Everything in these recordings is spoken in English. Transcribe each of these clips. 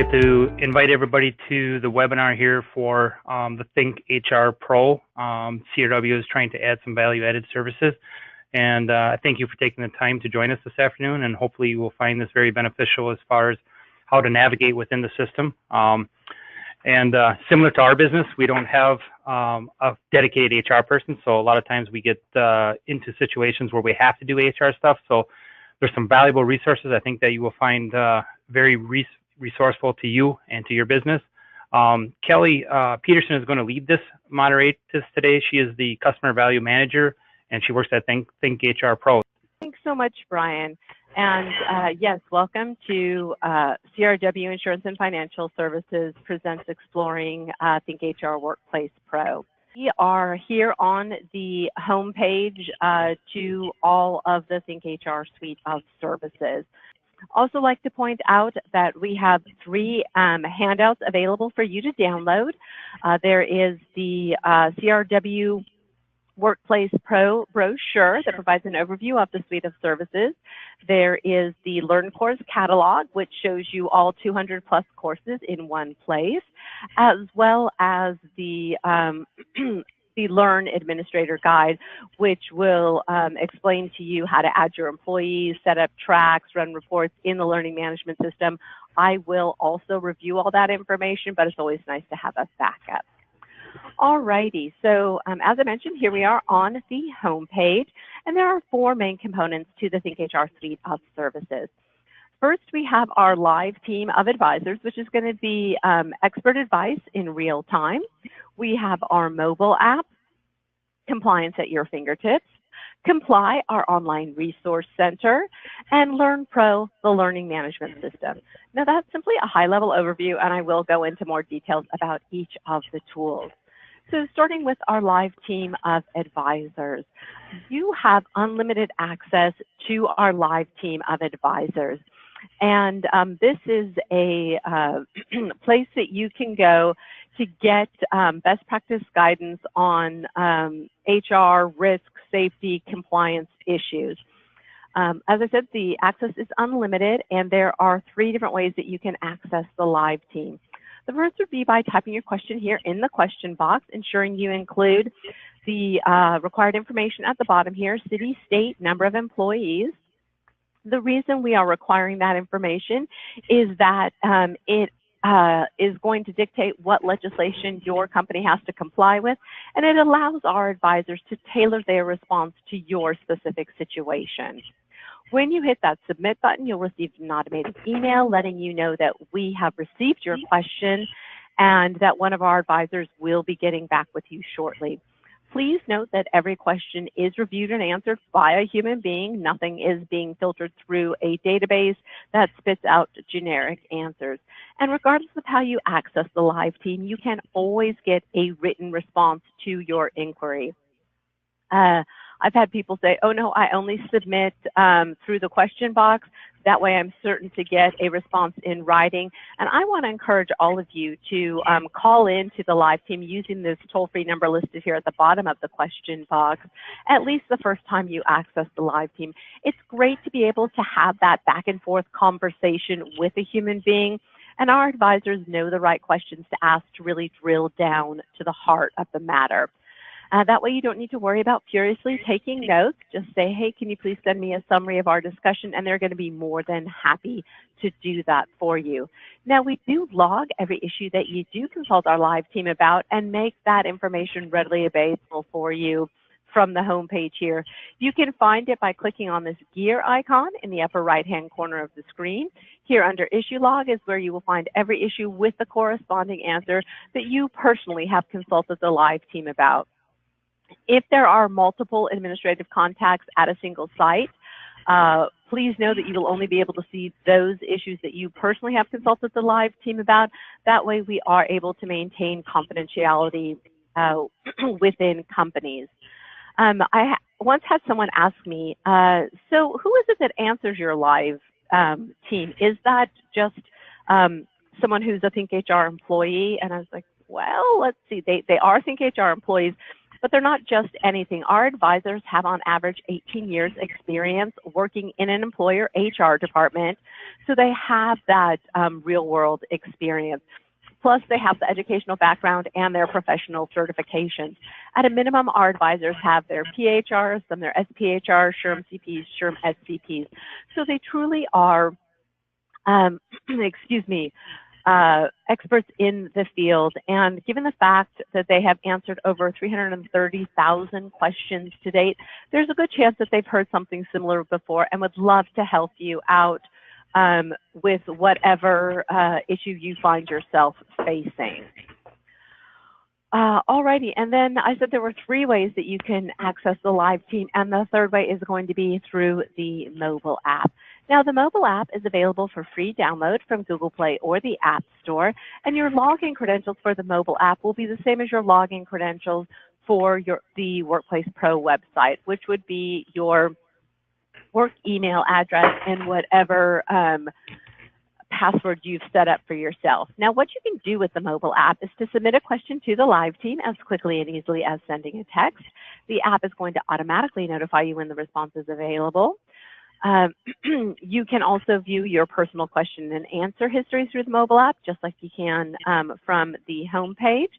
like to invite everybody to the webinar here for the ThinkHR Pro. CRW is trying to add some value-added services, and I thank you for taking the time to join us this afternoon, and hopefully you will find this very beneficial as far as how to navigate within the system. Similar to our business, we don't have a dedicated HR person, so a lot of times we get into situations where we have to do HR stuff. So there's some valuable resources I think that you will find very resourceful to you and to your business. Kelly Peterson is going to lead this, moderate this today. She is the Customer Value Manager, and she works at ThinkHR Pro. Thanks so much, Brian. And yes, welcome to CRW Insurance and Financial Services presents Exploring ThinkHR Workplace Pro. We are here on the home page to all of the ThinkHR suite of services. Also like to point out that we have 3 handouts available for you to download. There is the CRW Workplace Pro brochure that provides an overview of the suite of services. There is the Learn Course catalog, which shows you all 200 plus courses in one place, as well as the the Learn Administrator Guide, which will explain to you how to add your employees, set up tracks, run reports in the learning management system. I will also review all that information, but it's always nice to have a backup. Alrighty, so as I mentioned, here we are on the home page, and there are 4 main components to the ThinkHR suite of services. First, we have our live team of advisors, which is going to be expert advice in real time. We have our mobile app, Compliance at Your Fingertips, Comply, our online resource center, and Learn Pro, the learning management system. Now, that's simply a high-level overview, and I will go into more details about each of the tools. So starting with our live team of advisors, you have unlimited access to our live team of advisors. And this is a place that you can go to get best practice guidance on HR, risk, safety, compliance issues. As I said, the access is unlimited, and there are 3 different ways that you can access the live team. The first would be by typing your question here in the question box, ensuring you include the required information at the bottom here, city, state, number of employees. The reason we are requiring that information is that it is going to dictate what legislation your company has to comply with, and it allows our advisors to tailor their response to your specific situation. When you hit that submit button, you'll receive an automated email letting you know that we have received your question and that one of our advisors will be getting back with you shortly. Please note that every question is reviewed and answered by a human being. Nothing is being filtered through a database that spits out generic answers. And regardless of how you access the live team, you can always get a written response to your inquiry. I've had people say, oh no, I only submit through the question box. That way I'm certain to get a response in writing. And I want to encourage all of you to call in to the live team using this toll-free number listed here at the bottom of the question box, at least the first time you access the live team. It's great to be able to have that back and forth conversation with a human being, and our advisors know the right questions to ask to really drill down to the heart of the matter. That way you don't need to worry about furiously taking notes. Just say, hey, can you please send me a summary of our discussion? And they're going to be more than happy to do that for you. Now, we do log every issue that you do consult our live team about and make that information readily available for you from the home page here. You can find it by clicking on this gear icon in the upper right-hand corner of the screen. Here under Issue Log is where you will find every issue with the corresponding answer that you personally have consulted the live team about. If there are multiple administrative contacts at a single site, please know that you will only be able to see those issues that you personally have consulted the live team about. That way we are able to maintain confidentiality within companies. I once had someone ask me, so who is it that answers your live team? Is that just someone who's a ThinkHR employee? And I was like, well, let's see, they are ThinkHR employees, But they're not just anything. Our advisors have on average 18 years experience working in an employer HR department, so they have that real world experience. Plus, they have the educational background and their professional certifications. At a minimum, our advisors have their PHRs, some their SPHRs, SHRM CPs, SHRM SCPs. So they truly are, experts in the field. And given the fact that they have answered over 330,000 questions to date, there's a good chance that they've heard something similar before and would love to help you out with whatever issue you find yourself facing. Alrighty, and then I said there were 3 ways that you can access the live team, and the third way is going to be through the mobile app. Now, the mobile app is available for free download from Google Play or the App Store, and your login credentials for the mobile app will be the same as your login credentials for the Workplace Pro website, which would be your work email address and whatever password you've set up for yourself. Now, what you can do with the mobile app is to submit a question to the live team as quickly and easily as sending a text. The app is going to automatically notify you when the response is available. You can also view your personal question and answer history through the mobile app, just like you can from the home page.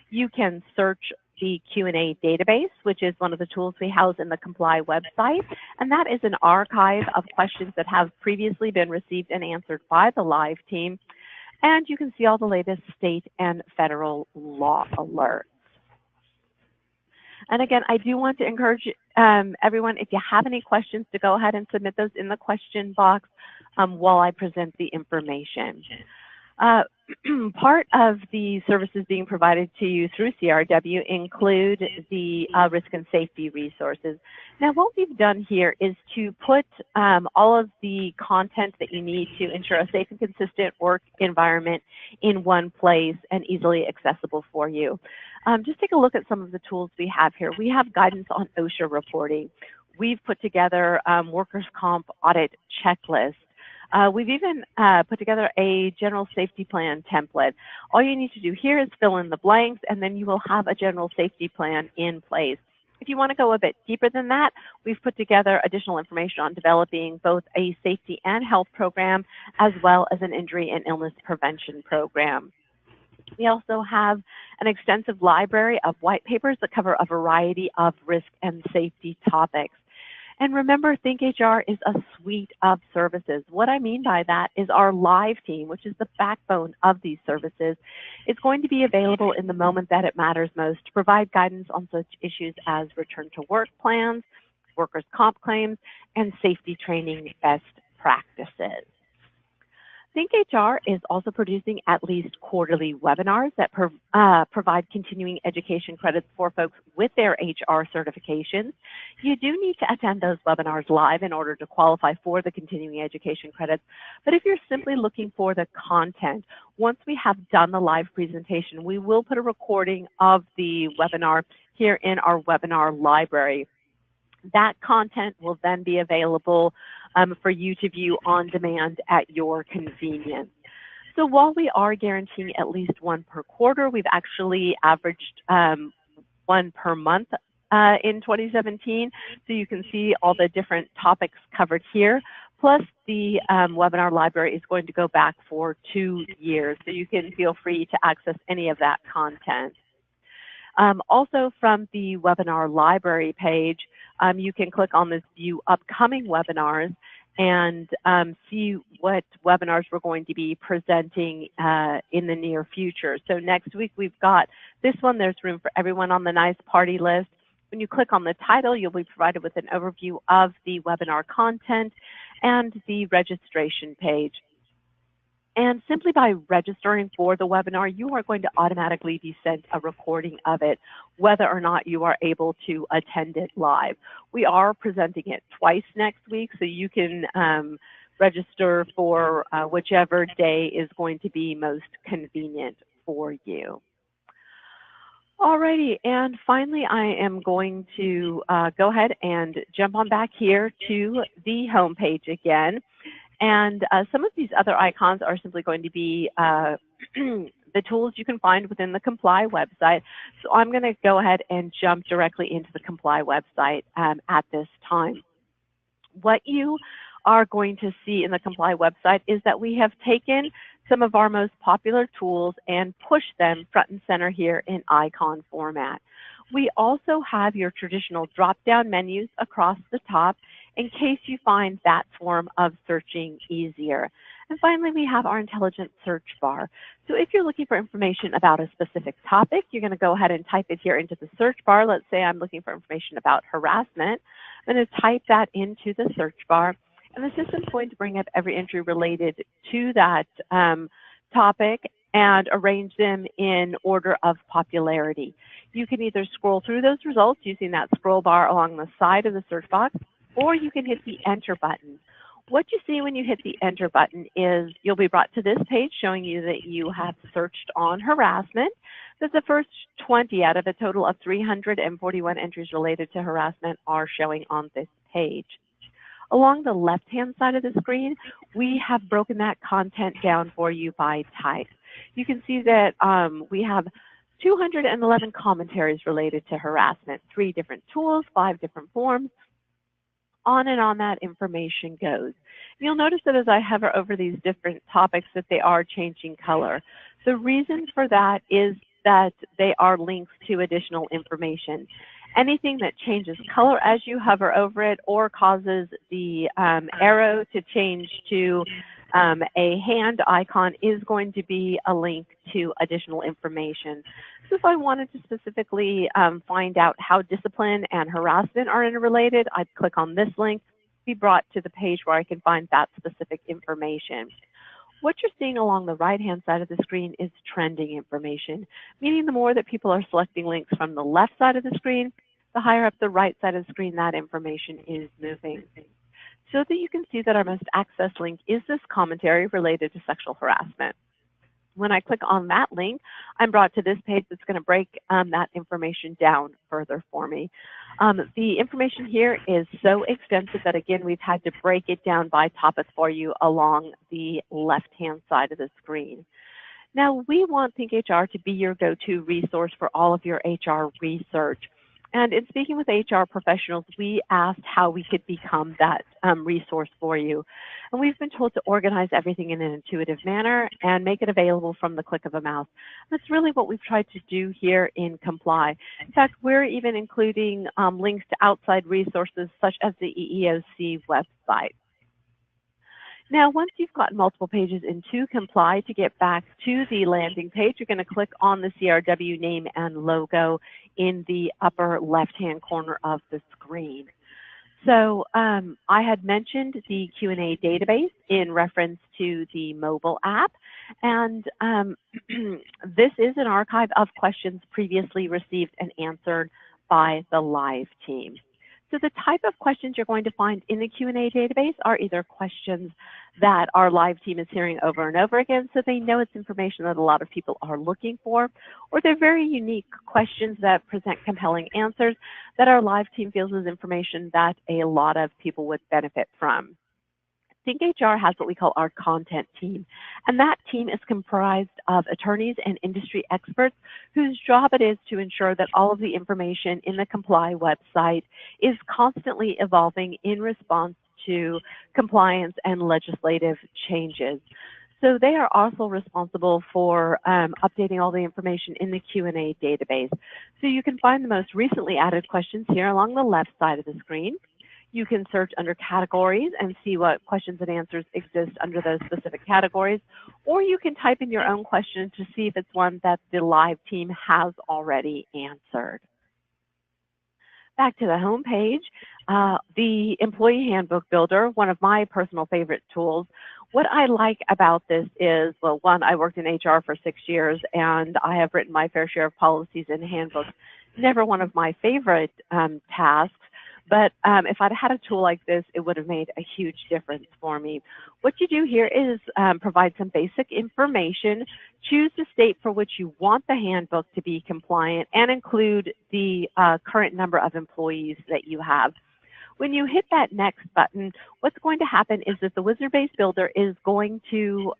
You can search the Q&A database, which is one of the tools we house in the Comply website, and that is an archive of questions that have previously been received and answered by the live team. And you can see all the latest state and federal law alerts. And again, I do want to encourage everyone, if you have any questions, to go ahead and submit those in the question box while I present the information. Part of the services being provided to you through CRW include the risk and safety resources. Now, what we've done here is to put all of the content that you need to ensure a safe and consistent work environment in one place and easily accessible for you. Just take a look at some of the tools we have here. We have guidance on OSHA reporting. We've put together workers' comp audit checklists. We've even put together a general safety plan template. All you need to do here is fill in the blanks, and then you will have a general safety plan in place. If you want to go a bit deeper than that, we've put together additional information on developing both a safety and health program, as well as an injury and illness prevention program. We also have an extensive library of white papers that cover a variety of risk and safety topics. And remember, ThinkHR is a suite of services. What I mean by that is our live team, which is the backbone of these services, is going to be available in the moment that it matters most to provide guidance on such issues as return to work plans, workers' comp claims, and safety training best practices. ThinkHR is also producing at least quarterly webinars that provide continuing education credits for folks with their HR certifications. You do need to attend those webinars live in order to qualify for the continuing education credits. But if you're simply looking for the content, once we have done the live presentation, we will put a recording of the webinar here in our webinar library. That content will then be available for you to view on demand at your convenience. So while we are guaranteeing at least one per quarter, we've actually averaged one per month in 2017. So you can see all the different topics covered here. Plus the webinar library is going to go back for 2 years. So you can feel free to access any of that content. Also from the webinar library page, you can click on this View Upcoming Webinars and see what webinars we're going to be presenting in the near future. So next week we've got this one. There's room for everyone on the nice party list. When you click on the title, you'll be provided with an overview of the webinar content and the registration page. And simply by registering for the webinar, you are going to automatically be sent a recording of it, whether or not you are able to attend it live. We are presenting it twice next week, so you can register for whichever day is going to be most convenient for you. Alrighty, and finally, I am going to go ahead and jump on back here to the home page again. And some of these other icons are simply going to be the tools you can find within the Comply website. So I'm going to go ahead and jump directly into the Comply website at this time. What you are going to see in the Comply website is that we have taken some of our most popular tools and pushed them front and center here in icon format. We also have your traditional drop-down menus across the top in case you find that form of searching easier. And finally, we have our intelligent search bar. So if you're looking for information about a specific topic, you're going to go ahead and type it here into the search bar. Let's say I'm looking for information about harassment. I'm going to type that into the search bar, and the system's going to bring up every entry related to that topic and arrange them in order of popularity. You can either scroll through those results using that scroll bar along the side of the search box, or you can hit the enter button. What you see when you hit the enter button is you'll be brought to this page showing you that you have searched on harassment. That the first 20 out of a total of 341 entries related to harassment are showing on this page. Along the left-hand side of the screen, we have broken that content down for you by type. You can see that we have 211 commentaries related to harassment, 3 different tools, 5 different forms. On and on that information goes. You'll notice that as I hover over these different topics that they are changing color. The reason for that is that they are links to additional information. Anything that changes color as you hover over it or causes the arrow to change to a hand icon is going to be a link to additional information. So if I wanted to specifically find out how discipline and harassment are interrelated, I'd click on this link, be brought to the page where I can find that specific information. What you're seeing along the right-hand side of the screen is trending information, meaning the more that people are selecting links from the left side of the screen, the higher up the right side of the screen that information is moving. So that you can see that our most accessed link is this commentary related to sexual harassment. When I click on that link, I'm brought to this page that's going to break that information down further for me. The information here is so extensive that, again, we've had to break it down by topic for you along the left-hand side of the screen. Now, we want ThinkHR to be your go-to resource for all of your HR research. And in speaking with HR professionals, we asked how we could become that resource for you. And we've been told to organize everything in an intuitive manner and make it available from the click of a mouse. That's really what we've tried to do here in Comply. In fact, we're even including links to outside resources such as the EEOC website. Now, once you've gotten multiple pages into Comply, to get back to the landing page, you're going to click on the CRW name and logo in the upper left-hand corner of the screen. So I had mentioned the Q&A database in reference to the mobile app, and this is an archive of questions previously received and answered by the live team. So the type of questions you're going to find in the Q&A database are either questions that our live team is hearing over and over again, so they know it's information that a lot of people are looking for, or they're very unique questions that present compelling answers that our live team feels is information that a lot of people would benefit from. ThinkHR has what we call our content team, and that team is comprised of attorneys and industry experts whose job it is to ensure that all of the information in the Comply website is constantly evolving in response to compliance and legislative changes. So they are also responsible for updating all the information in the Q&A database. So you can find the most recently added questions here along the left side of the screen. You can search under categories and see what questions and answers exist under those specific categories, or you can type in your own question to see if it's one that the live team has already answered. Back to the home page, the Employee Handbook Builder, one of my personal favorite tools. What I like about this is, well, one, I worked in HR for 6 years, and I have written my fair share of policies and handbooks. Never one of my favorite tasks. But if I'd had a tool like this, it would have made a huge difference for me. What you do here is provide some basic information, choose the state for which you want the handbook to be compliant, and include the current number of employees that you have. When you hit that next button, what's going to happen is that the wizard-based builder is going to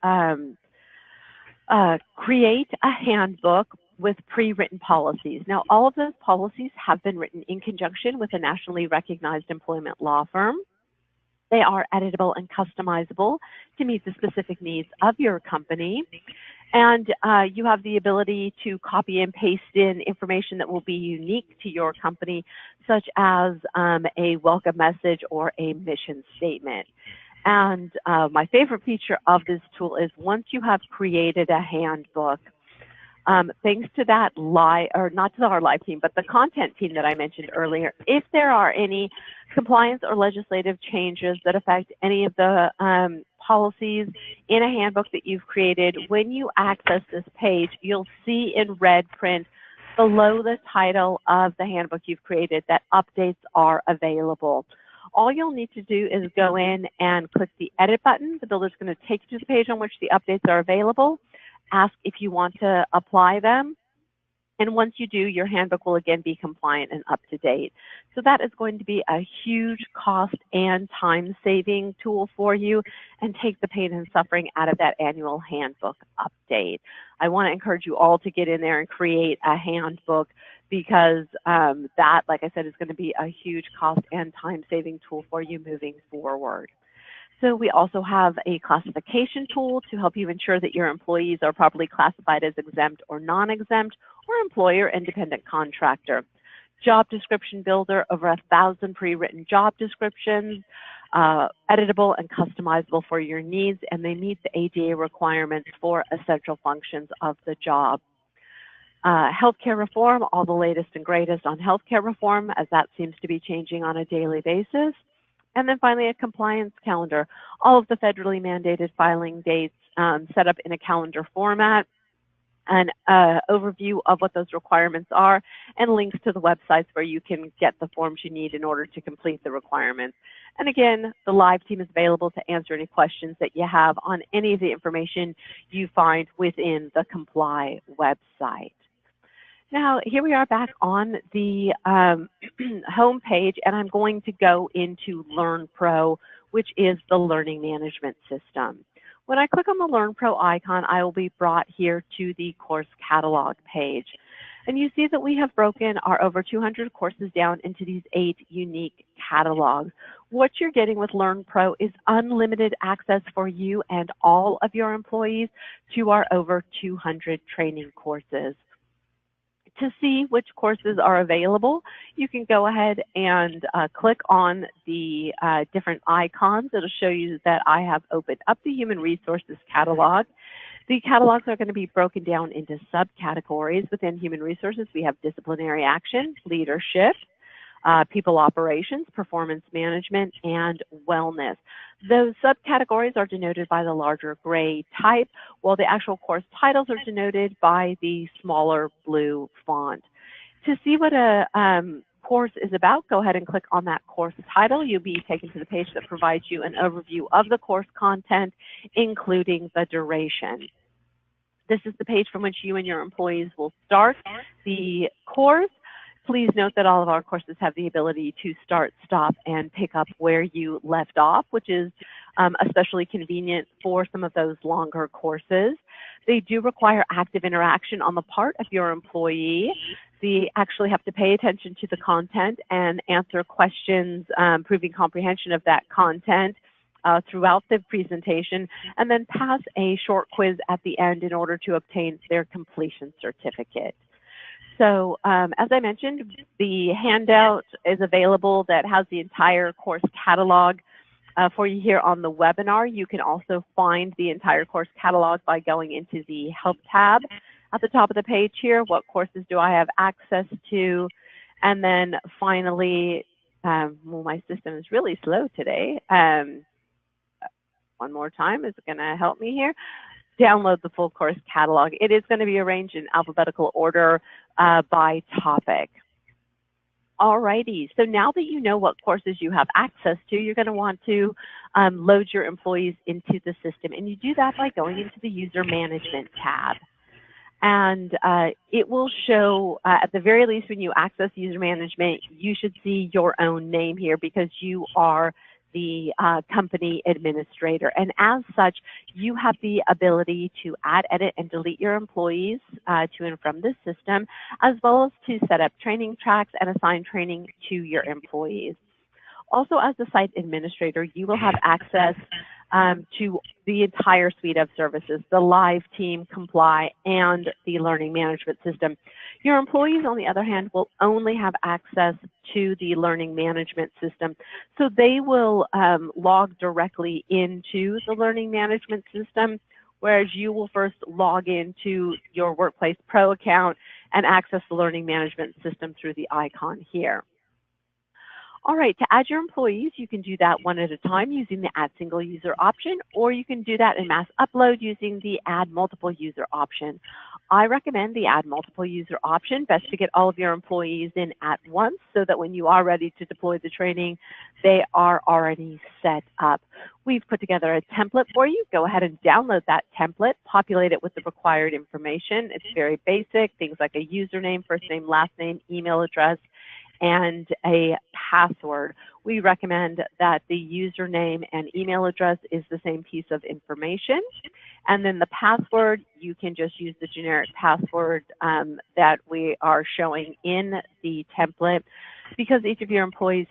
create a handbook with pre-written policies. Now, all of those policies have been written in conjunction with a nationally recognized employment law firm. They are editable and customizable to meet the specific needs of your company. And you have the ability to copy and paste in information that will be unique to your company, such as a welcome message or a mission statement. And my favorite feature of this tool is once you have created a handbook, thanks to that not to our live team, but the content team that I mentioned earlier, if there are any compliance or legislative changes that affect any of the policies in a handbook that you've created, when you access this page, you'll see in red print below the title of the handbook you've created that updates are available. All you'll need to do is go in and click the edit button. The builder's going to take you to the page on which the updates are available. Ask if you want to apply them. And once you do, your handbook will again be compliant and up to date. So that is going to be a huge cost and time saving tool for you and take the pain and suffering out of that annual handbook update. I want to encourage you all to get in there and create a handbook because that, like I said, is going to be a huge cost and time saving tool for you moving forward. So we also have a classification tool to help you ensure that your employees are properly classified as exempt or non-exempt or employer independent contractor. Job description builder, over 1,000 pre-written job descriptions, editable and customizable for your needs, and they meet the ADA requirements for essential functions of the job. Healthcare reform, all the latest and greatest on healthcare reform, as that seems to be changing on a daily basis. And then finally, a compliance calendar, all of the federally mandated filing dates set up in a calendar format, an overview of what those requirements are, and links to the websites where you can get the forms you need in order to complete the requirements. And again, the live team is available to answer any questions that you have on any of the information you find within the Comply website. Now, here we are back on the home page, and I'm going to go into Learn Pro, which is the learning management system. When I click on the Learn Pro icon, I will be brought here to the course catalog page. And you see that we have broken our over 200 courses down into these 8 unique catalogs. What you're getting with Learn Pro is unlimited access for you and all of your employees to our over 200 training courses. To see which courses are available, you can go ahead and click on the different icons. It'll show you that I have opened up the Human Resources catalog. The catalogs are going to be broken down into subcategories. Within Human Resources, we have disciplinary action, leadership, people operations, performance management, and wellness. Those subcategories are denoted by the larger gray type, while the actual course titles are denoted by the smaller blue font. To see what a course is about, go ahead and click on that course title. You'll be taken to the page that provides you an overview of the course content, including the duration. This is the page from which you and your employees will start the course. Please note that all of our courses have the ability to start, stop, and pick up where you left off, which is especially convenient for some of those longer courses. They do require active interaction on the part of your employee. They actually have to pay attention to the content and answer questions, proving comprehension of that content throughout the presentation, and then pass a short quiz at the end in order to obtain their completion certificate. So as I mentioned, the handout is available that has the entire course catalog for you here on the webinar. You can also find the entire course catalog by going into the Help tab at the top of the page here. What courses do I have access to? And then finally, well, my system is really slow today. One more time, is it going to help me here? Download the full course catalog. It is going to be arranged in alphabetical order by topic. Alrighty, so now that you know what courses you have access to, you're going to want to load your employees into the system. And you do that by going into the User Management tab. And it will show, at the very least, when you access User Management, you should see your own name here because you are the company administrator. And as such, you have the ability to add, edit, and delete your employees to and from this system, as well as to set up training tracks and assign training to your employees. Also, as the site administrator, you will have access to the entire suite of services, the live team, Comply, and the learning management system. Your employees, on the other hand, will only have access to the learning management system. So they will log directly into the learning management system, whereas you will first log into your Workplace Pro account and access the learning management system through the icon here. All right, to add your employees, you can do that one at a time using the Add Single User option, or you can do that in mass upload using the Add Multiple User option. I recommend the Add Multiple User option, best to get all of your employees in at once so that when you are ready to deploy the training, they are already set up. We've put together a template for you. Go ahead and download that template, populate it with the required information. It's very basic, things like a username, first name, last name, email address, and a password. We recommend that the username and email address is the same piece of information. And then the password, you can just use the generic password that we are showing in the template, because each of your employees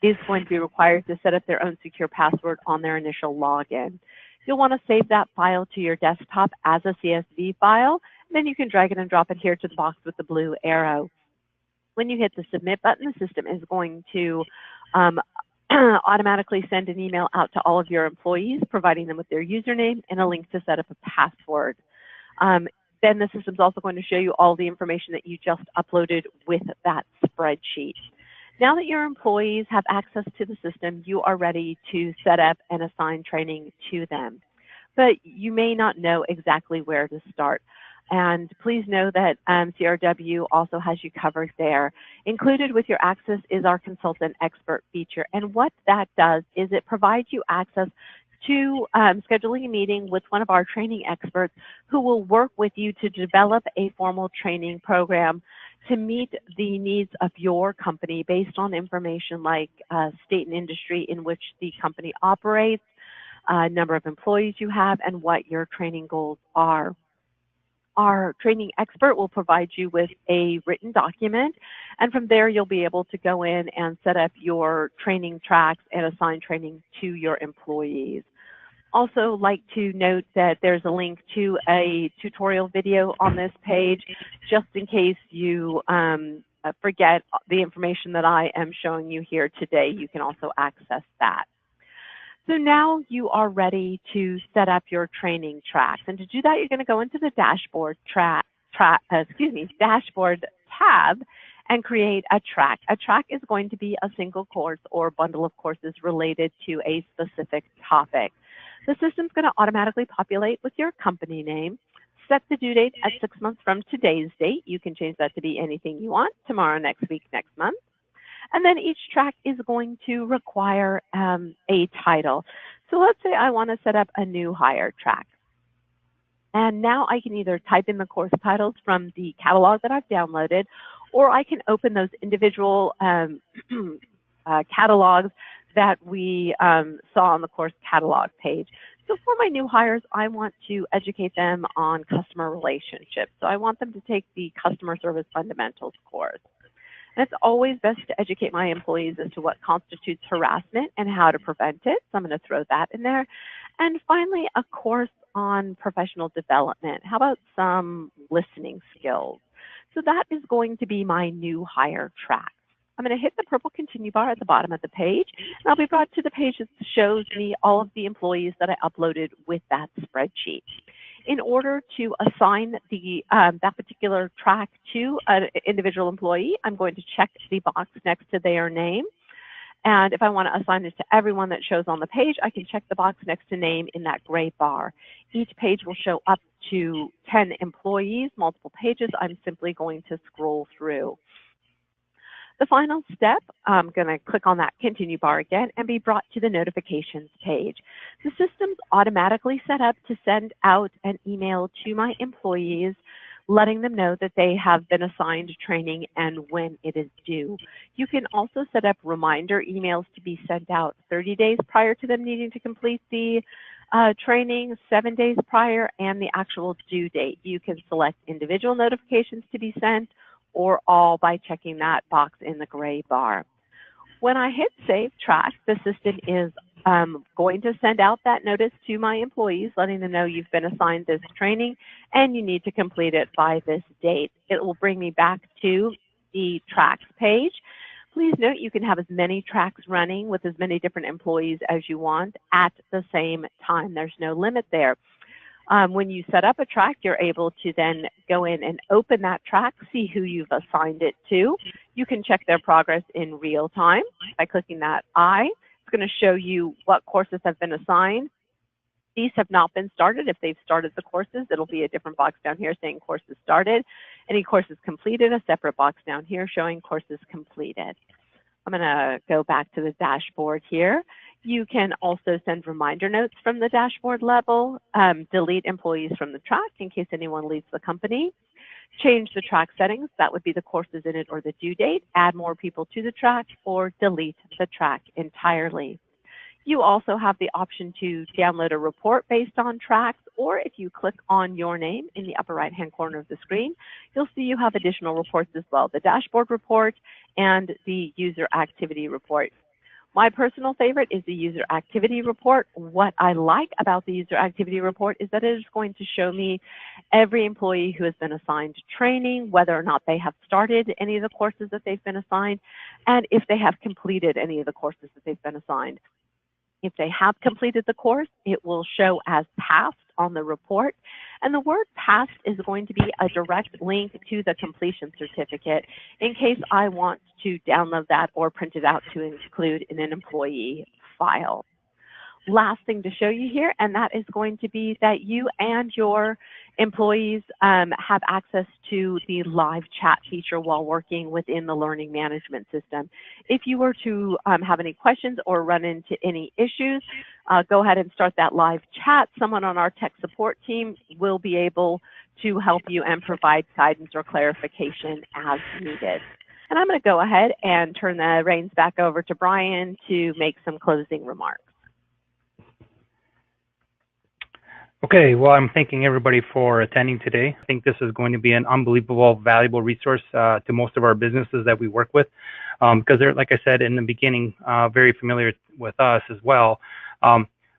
is going to be required to set up their own secure password on their initial login. You'll want to save that file to your desktop as a CSV file, and then you can drag it and drop it here to the box with the blue arrow. When you hit the submit button, the system is going to automatically send an email out to all of your employees, providing them with their username and a link to set up a password. Then the system is also going to show you all the information that you just uploaded with that spreadsheet. Now that your employees have access to the system, you are ready to set up and assign training to them. But you may not know exactly where to start. And please know that CRW also has you covered there. Included with your access is our Consultant Expert feature. And what that does is it provides you access to scheduling a meeting with one of our training experts who will work with you to develop a formal training program to meet the needs of your company based on information like state and industry in which the company operates, number of employees you have, and what your training goals are. Our training expert will provide you with a written document, and from there you'll be able to go in and set up your training tracks and assign training to your employees. Also like to note that there's a link to a tutorial video on this page, just in case you forget the information that I am showing you here today. You can also access that. So now you are ready to set up your training tracks. And to do that, you're going to go into the dashboard dashboard tab and create a track. A track is going to be a single course or bundle of courses related to a specific topic. The system's going to automatically populate with your company name. Set the due date at 6 months from today's date. You can change that to be anything you want, tomorrow, next week, next month. And then each track is going to require a title. So let's say I want to set up a new hire track. And now I can either type in the course titles from the catalog that I've downloaded, or I can open those individual catalogs that we saw on the course catalog page. So for my new hires, I want to educate them on customer relationships. So I want them to take the Customer Service Fundamentals course. And it's always best to educate my employees as to what constitutes harassment and how to prevent it. So I'm going to throw that in there. And finally, a course on professional development. How about some listening skills? So that is going to be my new hire track. I'm going to hit the purple continue bar at the bottom of the page, and I'll be brought to the page that shows me all of the employees that I uploaded with that spreadsheet. In order to assign the that particular track to an individual employee, I'm going to check the box next to their name. And if I want to assign this to everyone that shows on the page, I can check the box next to name in that gray bar. Each page will show up to 10 employees, multiple pages. I'm simply going to scroll through. The final step, I'm going to click on that continue bar again and be brought to the notifications page. The system's automatically set up to send out an email to my employees letting them know that they have been assigned training and when it is due. You can also set up reminder emails to be sent out 30 days prior to them needing to complete the training, 7 days prior, and the actual due date. You can select individual notifications to be sent or all by checking that box in the gray bar. When I hit Save Track, the system is going to send out that notice to my employees, letting them know you've been assigned this training and you need to complete it by this date. It will bring me back to the tracks page. Please note you can have as many tracks running with as many different employees as you want at the same time. There's no limit there. When you set up a track, you're able to then go in and open that track, see who you've assigned it to. You can check their progress in real time by clicking that I. It's going to show you what courses have been assigned. These have not been started. If they've started the courses, it'll be a different box down here saying courses started. Any courses completed, a separate box down here showing courses completed. I'm going to go back to the dashboard here. You can also send reminder notes from the dashboard level, delete employees from the track in case anyone leaves the company, change the track settings, that would be the courses in it or the due date, add more people to the track, or delete the track entirely. You also have the option to download a report based on tracks, or if you click on your name in the upper right-hand corner of the screen, you'll see you have additional reports as well, the dashboard report and the user activity report. My personal favorite is the user activity report. What I like about the user activity report is that it is going to show me every employee who has been assigned training, whether or not they have started any of the courses that they've been assigned, and if they have completed any of the courses that they've been assigned. If they have completed the course, it will show as passed on the report. And the word passed is going to be a direct link to the completion certificate in case I want to download that or print it out to include in an employee file. Last thing to show you here, and that is going to be that you and your employees have access to the live chat feature while working within the learning management system. If you were to have any questions or run into any issues, go ahead and start that live chat. Someone on our tech support team will be able to help you and provide guidance or clarification as needed. And I'm going to go ahead and turn the reins back over to Brian to make some closing remarks. Okay, well, I'm thanking everybody for attending today. I think this is going to be an unbelievable, valuable resource to most of our businesses that we work with, because they're, like I said in the beginning, very familiar with us as well.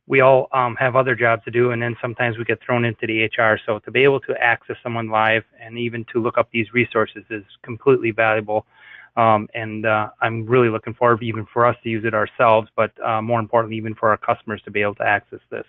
We all have other jobs to do, and then sometimes we get thrown into the HR. So to be able to access someone live and even to look up these resources is completely valuable. And I'm really looking forward even for us to use it ourselves, but more importantly, even for our customers to be able to access this.